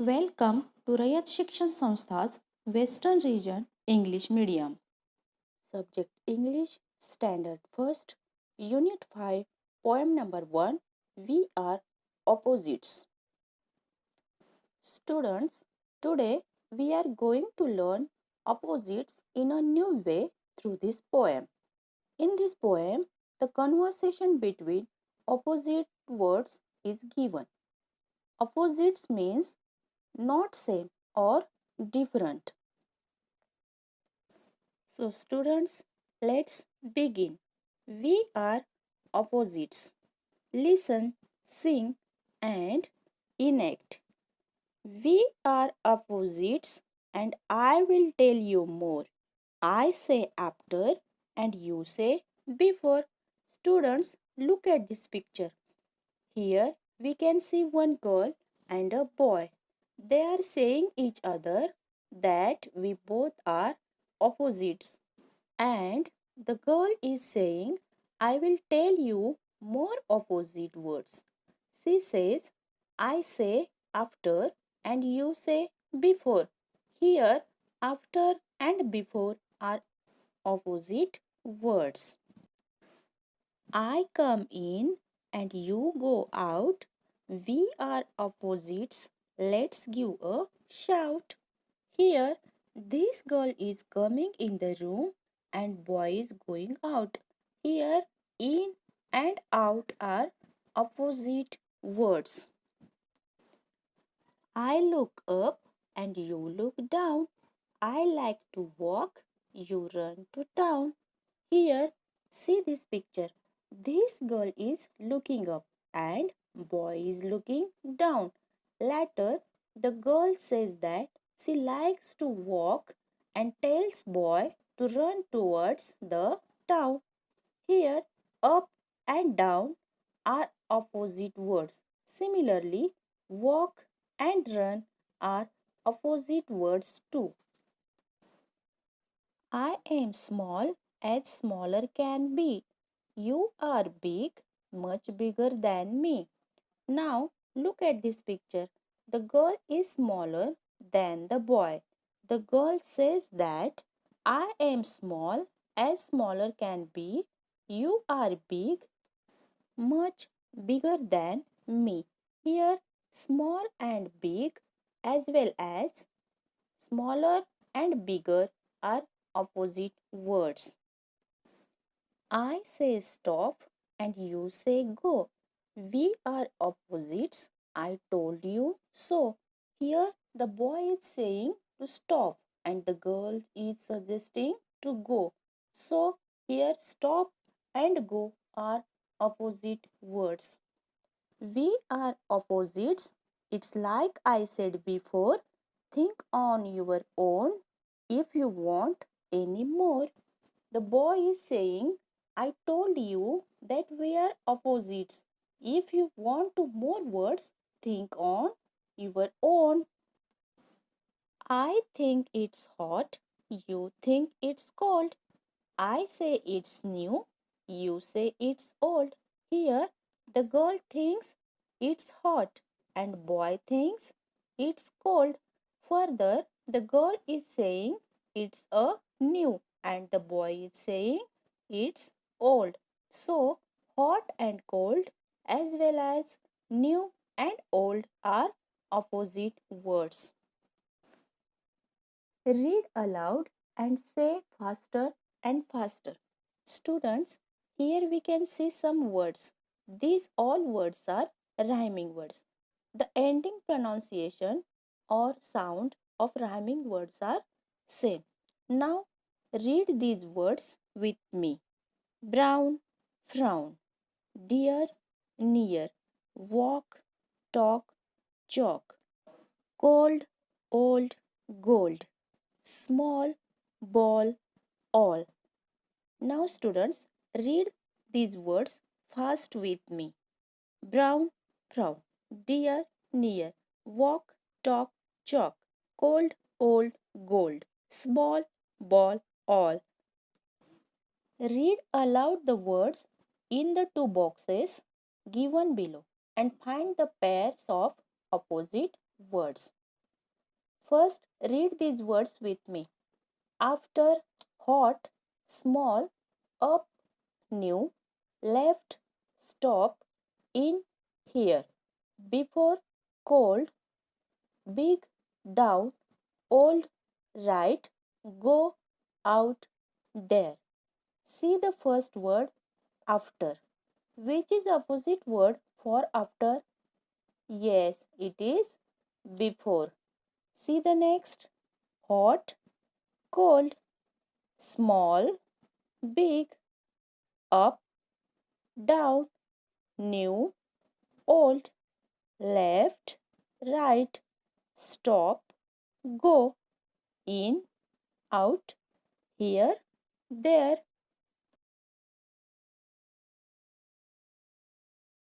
Welcome to Rayat Shikshan Sanstha's Western Region English Medium. Subject English Standard First, Unit 5, Poem number 1. We are opposites. Students, today we are going to learn opposites in a new way through this poem. In this poem, the conversation between opposite words is given. Opposites means not same or different. So, students, let's begin. We are opposites. Listen, sing, and enact. We are opposites, and I will tell you more. I say after, and you say before. Students, look at this picture. Here we can see one girl and a boy. They are saying each other that we both are opposites. And the girl is saying, I will tell you more opposite words. She says, I say after and you say before. Here, after and before are opposite words. I come in and you go out. We are opposites. Let's give a shout. Here, this girl is coming in the room and boy is going out. Here, in and out are opposite words. I look up and you look down. I like to walk, you run to town. Here, see this picture. This girl is looking up and boy is looking down. Later, the girl says that she likes to walk and tells boy to run towards the town. Here, up and down are opposite words. Similarly, walk and run are opposite words too. I am small as smaller can be. You are big, much bigger than me. Now look at this picture. The girl is smaller than the boy. The girl says that I am small as smaller can be. You are big, much bigger than me. Here, small and big as well as smaller and bigger are opposite words. I say stop and you say go. We are opposites. I told you so. Here the boy is saying to stop and the girl is suggesting to go. So here stop and go are opposite words. We are opposites. It's like I said before. Think on your own if you want any more. The boy is saying, I told you that we are opposites. If you want to more words, think on your own. I think it's hot. You think it's cold. I say it's new. You say it's old. Here, the girl thinks it's hot and boy thinks it's cold. Further, the girl is saying it's a new and the boy is saying it's old. So, hot and cold as well as new and old are opposite words. Read aloud and say faster and faster. Students, here we can see some words. These all words are rhyming words. The ending pronunciation or sound of rhyming words are same. Now read these words with me. Brown, frown. Dear, near. Walk, talk, chalk. Cold, old, gold. Small, ball, all. Now, students, read these words fast with me. Brown, frown. Dear, near. Walk, talk, chalk. Cold, old, gold. Small, ball, all. Read aloud the words in the two boxes given below and find the pairs of opposite words. First, read these words with me. After, hot, small, up, new, left, stop, in, here. Before, cold, big, down, old, right, go, out, there. See the first word, after. Which is opposite word for after? Yes, it is before. See the next, hot, cold, small, big, up, down, new, old, left, right, stop, go, in, out, here, there.